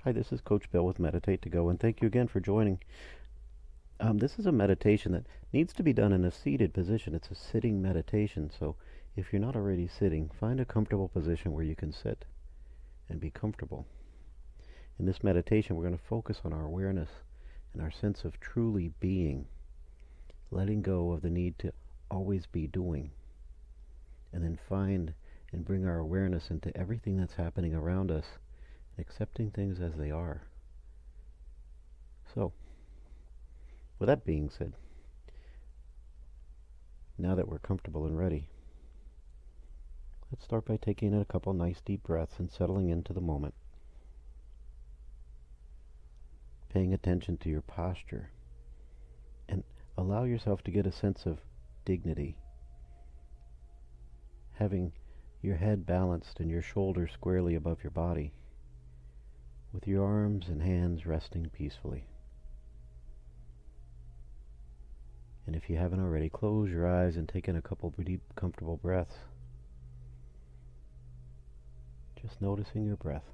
Hi, this is Coach Bill with Meditate to Go, and thank you again for joining. This is a meditation that needs to be done in a seated position. It's a sitting meditation, so if you're not already sitting, find a comfortable position where you can sit and be comfortable. In this meditation, we're going to focus on our awareness and our sense of truly being, letting go of the need to always be doing, and then find and bring our awareness into everything that's happening around us, accepting things as they are. So, with that being said, now that we're comfortable and ready, let's start by taking in a couple nice deep breaths and settling into the moment. Paying attention to your posture, and allow yourself to get a sense of dignity. Having your head balanced and your shoulders squarely above your body, with your arms and hands resting peacefully. And if you haven't already, close your eyes and take in a couple deep, comfortable breaths. Just noticing your breath.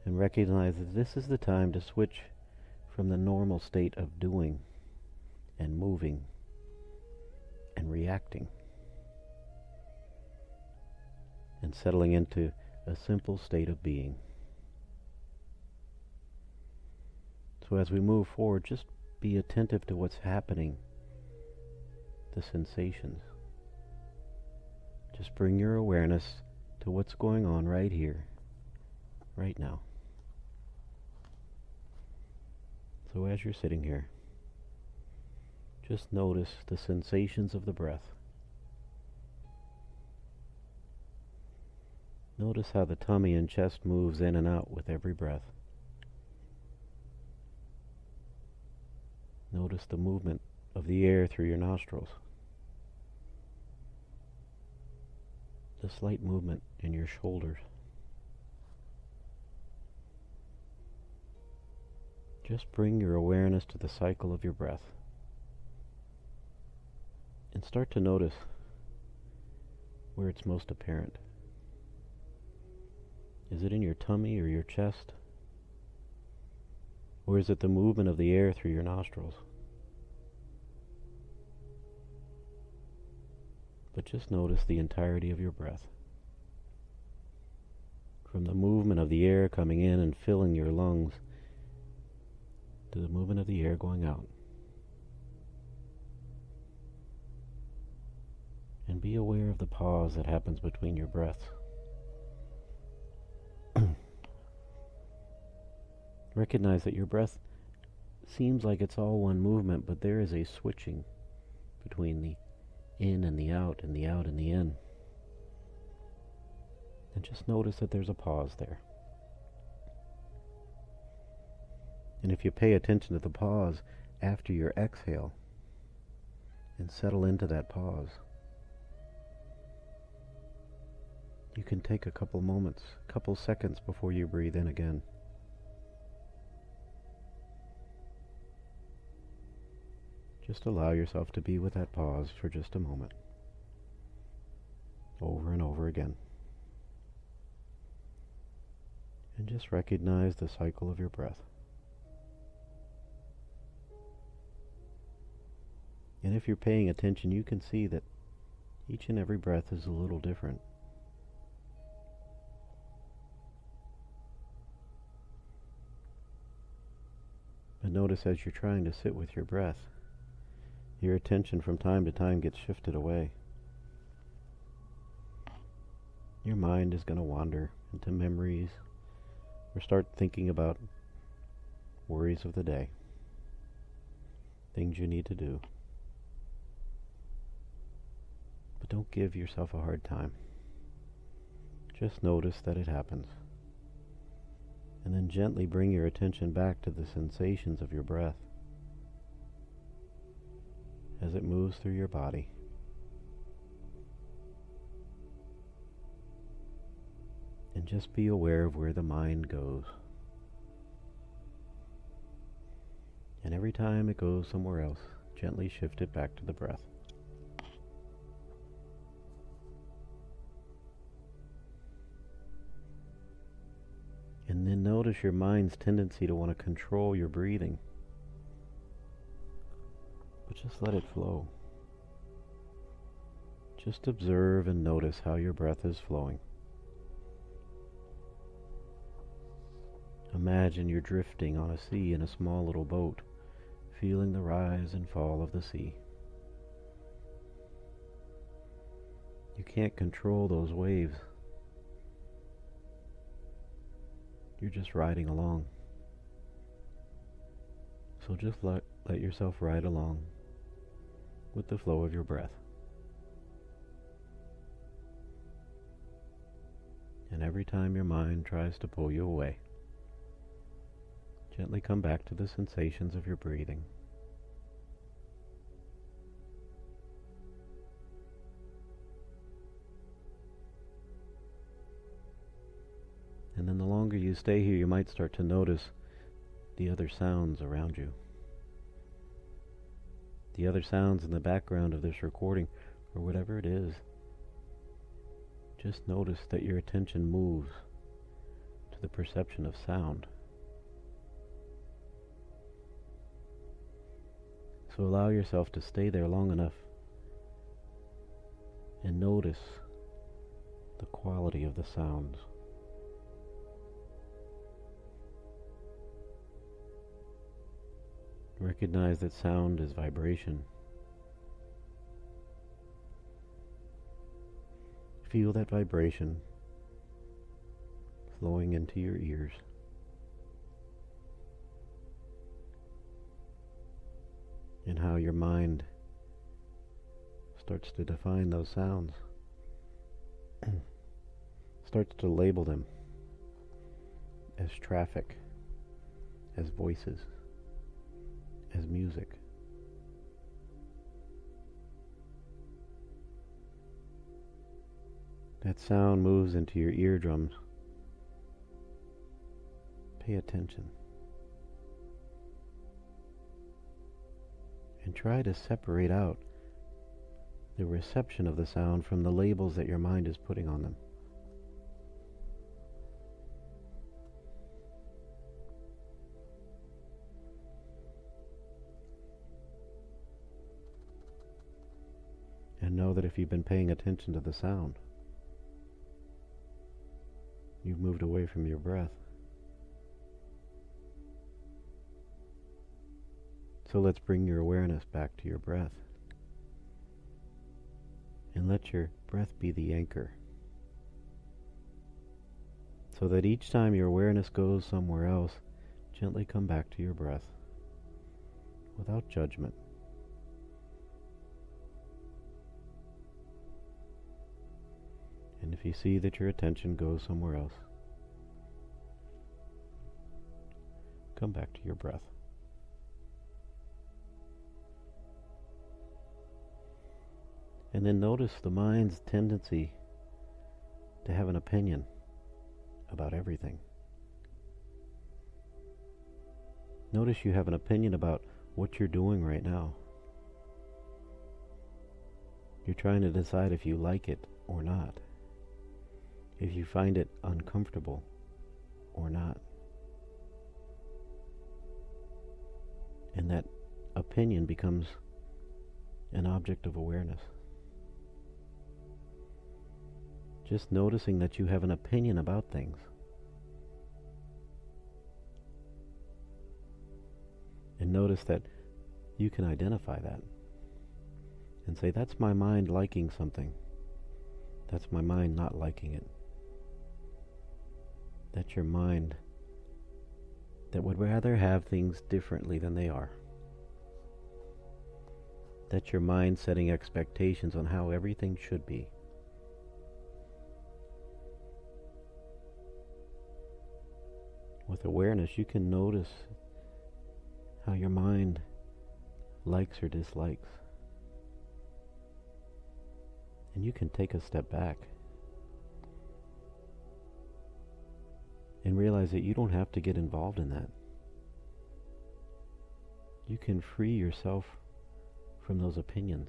And recognize that this is the time to switch from the normal state of doing and moving and reacting, and settling into a simple state of being. So as we move forward, just be attentive to what's happening, the sensations. Just bring your awareness to what's going on right here, right now. So as you're sitting here, just notice the sensations of the breath. Notice how the tummy and chest moves in and out with every breath. Notice the movement of the air through your nostrils. The slight movement in your shoulders. Just bring your awareness to the cycle of your breath. And start to notice where it's most apparent. Is it in your tummy or your chest? Or is it the movement of the air through your nostrils? But just notice the entirety of your breath. From the movement of the air coming in and filling your lungs, to the movement of the air going out. And be aware of the pause that happens between your breaths. Recognize that your breath seems like it's all one movement, but there is a switching between the in and the out, and the out and the in. And just notice that there's a pause there. And if you pay attention to the pause after your exhale, and settle into that pause, you can take a couple moments, couple seconds before you breathe in again. Just allow yourself to be with that pause for just a moment, over and over again. And just recognize the cycle of your breath. And if you're paying attention, you can see that each and every breath is a little different. But notice as you're trying to sit with your breath, your attention from time to time gets shifted away. Your mind is going to wander into memories or start thinking about worries of the day, things you need to do. But don't give yourself a hard time. Just notice that it happens. And then gently bring your attention back to the sensations of your breath as it moves through your body. And just be aware of where the mind goes. And every time it goes somewhere else, gently shift it back to the breath. notice your mind's tendency to want to control your breathing. But just let it flow. Just observe and notice how your breath is flowing. Imagine you're drifting on a sea in a small little boat, feeling the rise and fall of the sea. You can't control those waves. You're just riding along. So just let yourself ride along with the flow of your breath. And every time your mind tries to pull you away, gently come back to the sensations of your breathing. And then the longer you stay here, you might start to notice the other sounds around you. The other sounds in the background of this recording, or whatever it is. Just notice that your attention moves to the perception of sound. So allow yourself to stay there long enough and notice the quality of the sounds. Recognize that sound is vibration. Feel that vibration flowing into your ears. And how your mind starts to define those sounds. Starts to label them as traffic, as voices, as music. That sound moves into your eardrums. Pay attention. And try to separate out the reception of the sound from the labels that your mind is putting on them. And know that if you've been paying attention to the sound, you've moved away from your breath. So let's bring your awareness back to your breath. And let your breath be the anchor. So that each time your awareness goes somewhere else, gently come back to your breath without judgment. And if you see that your attention goes somewhere else, come back to your breath. And then notice the mind's tendency to have an opinion about everything. Notice you have an opinion about what you're doing right now. You're trying to decide if you like it or not. If you find it uncomfortable or not. And that opinion becomes an object of awareness. Just noticing that you have an opinion about things. And notice that you can identify that. And say, that's my mind liking something. That's my mind not liking it. That's your mind that would rather have things differently than they are. That's your mind setting expectations on how everything should be. With awareness, you can notice how your mind likes or dislikes. And you can take a step back and realize that you don't have to get involved in that. You can free yourself from those opinions.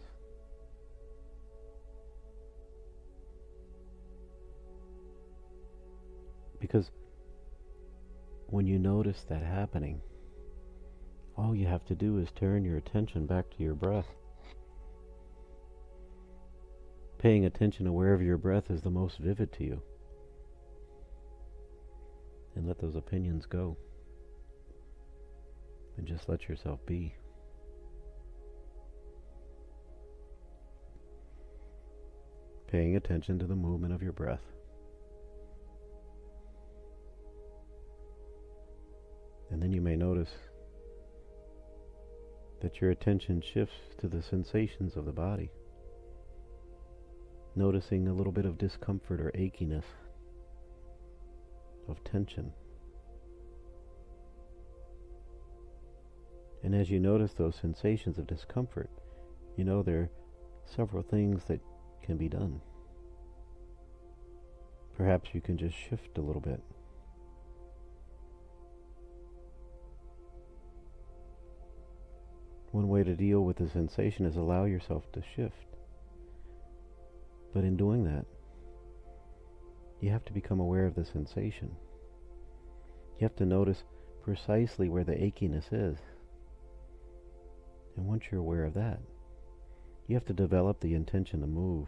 Because when you notice that happening, all you have to do is turn your attention back to your breath. Paying attention to wherever your breath is the most vivid to you. And let those opinions go. And just let yourself be. Paying attention to the movement of your breath. And then you may notice that your attention shifts to the sensations of the body. Noticing a little bit of discomfort or achiness, of tension. And as you notice those sensations of discomfort, you know there are several things that can be done. Perhaps you can just shift a little bit. One way to deal with the sensation is allow yourself to shift. But in doing that, you have to become aware of the sensation. You have to notice precisely where the achiness is. And once you're aware of that, you have to develop the intention to move.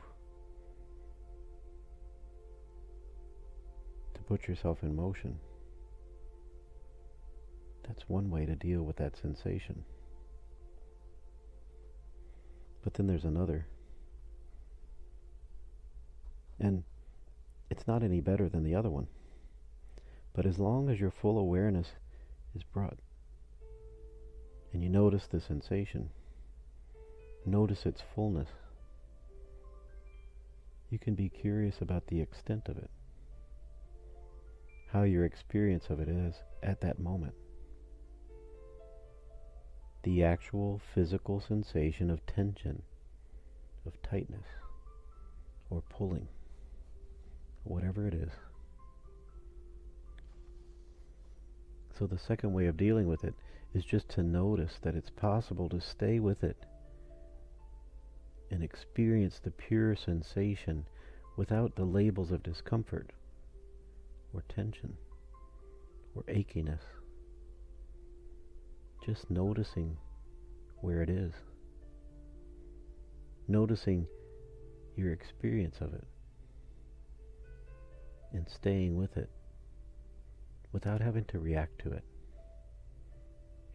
To put yourself in motion. That's one way to deal with that sensation. But then there's another. And it's not any better than the other one. But as long as your full awareness is brought, and you notice the sensation, notice its fullness, you can be curious about the extent of it, how your experience of it is at that moment. The actual physical sensation of tension, of tightness, or pulling, whatever it is. So the second way of dealing with it is just to notice that it's possible to stay with it and experience the pure sensation without the labels of discomfort or tension or achiness. Just noticing where it is. Noticing your experience of it. And staying with it without having to react to it.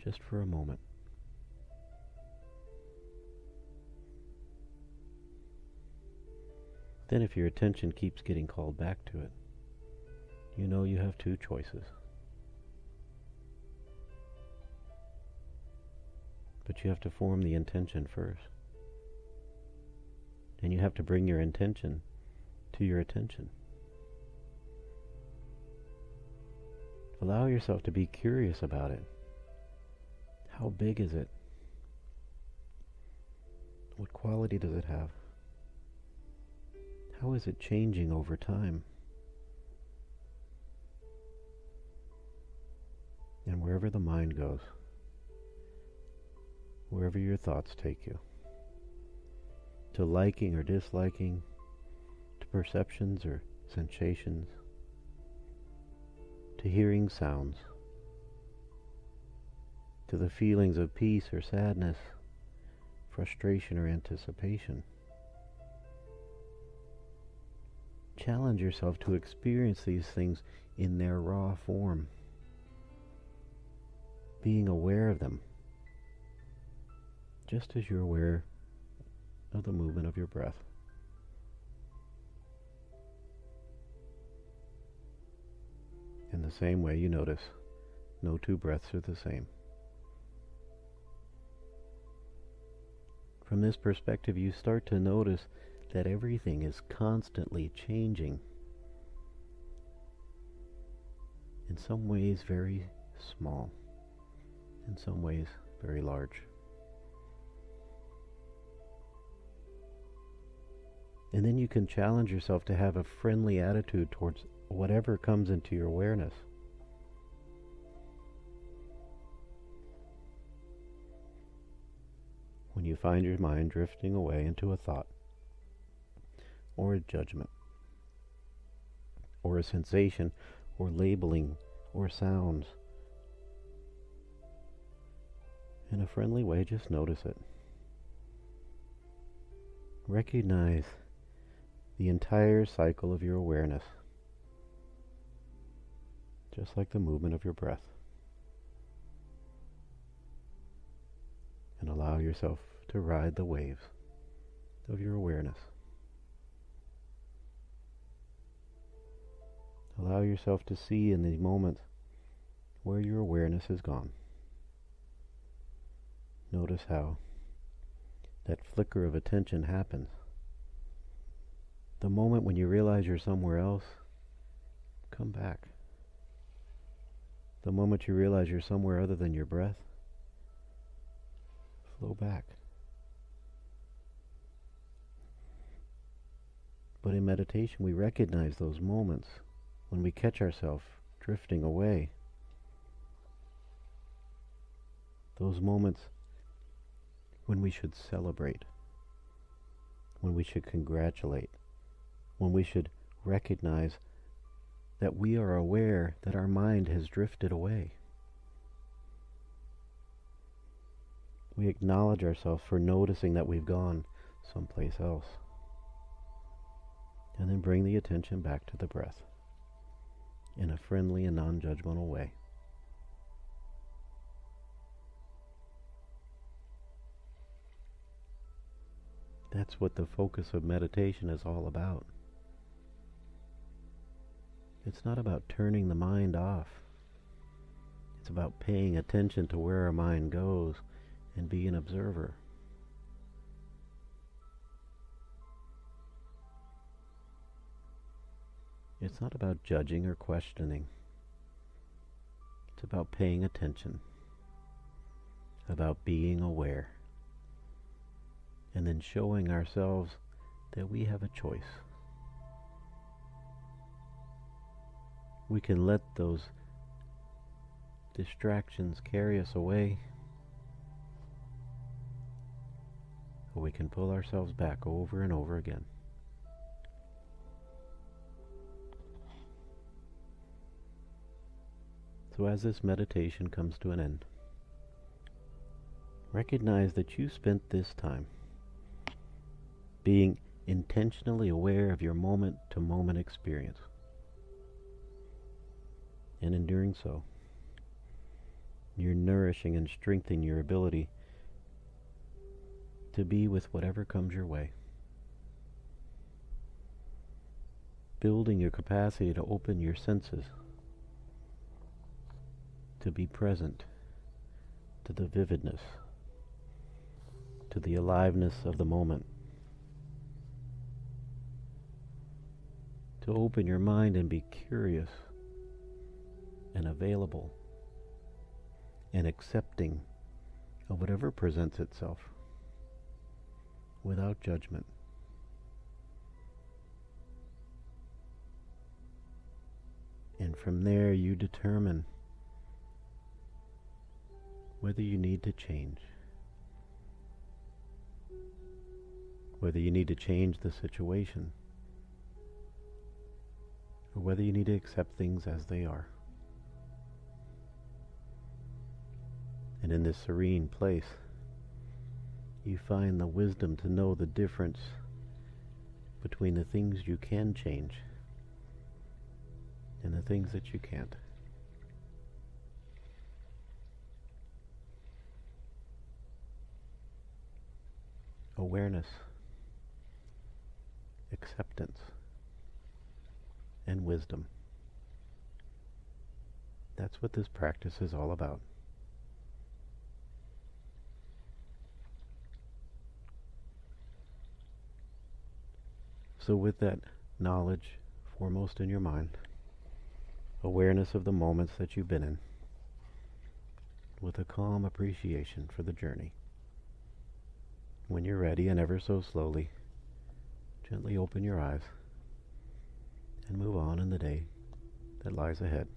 Just for a moment. Then if your attention keeps getting called back to it, you know you have two choices. But you have to form the intention first. And you have to bring your intention to your attention. Allow yourself to be curious about it. How big is it? What quality does it have? How is it changing over time? And wherever the mind goes, wherever your thoughts take you, to liking or disliking, to perceptions or sensations, to hearing sounds, to the feelings of peace or sadness, frustration or anticipation. Challenge yourself to experience these things in their raw form, being aware of them, just as you're aware of the movement of your breath. In the same way, you notice no two breaths are the same. From this perspective, you start to notice that everything is constantly changing. In some ways very small, in some ways very large. And then you can challenge yourself to have a friendly attitude towards whatever comes into your awareness. When you find your mind drifting away into a thought, or a judgment, or a sensation, or labeling or sounds. In a friendly way, just notice it. Recognize the entire cycle of your awareness, just like the movement of your breath. And allow yourself to ride the waves of your awareness. Allow yourself to see in the moment where your awareness has gone. Notice how that flicker of attention happens. The moment when you realize you're somewhere else, come back. The moment you realize you're somewhere other than your breath, flow back. But in meditation, we recognize those moments when we catch ourselves drifting away. Those moments when we should celebrate, when we should congratulate, when we should recognize that we are aware that our mind has drifted away. We acknowledge ourselves for noticing that we've gone someplace else. And then bring the attention back to the breath in a friendly and non-judgmental way. That's what the focus of meditation is all about. It's not about turning the mind off. It's about paying attention to where our mind goes and be an observer. It's not about judging or questioning. It's about paying attention, about being aware, and then showing ourselves that we have a choice. We can let those distractions carry us away, or we can pull ourselves back over and over again. So as this meditation comes to an end, recognize that you spent this time being intentionally aware of your moment-to-moment experience. And in doing so, you're nourishing and strengthening your ability to be with whatever comes your way. Building your capacity to open your senses, to be present to the vividness, to the aliveness of the moment. To open your mind and be curious and available and accepting of whatever presents itself without judgment. And from there you determine whether you need to change, whether you need to change the situation, or whether you need to accept things as they are. And in this serene place, you find the wisdom to know the difference between the things you can change and the things that you can't. Awareness, acceptance, and wisdom. That's what this practice is all about. So with that knowledge foremost in your mind, awareness of the moments that you've been in, with a calm appreciation for the journey, when you're ready, and ever so slowly, gently open your eyes and move on in the day that lies ahead.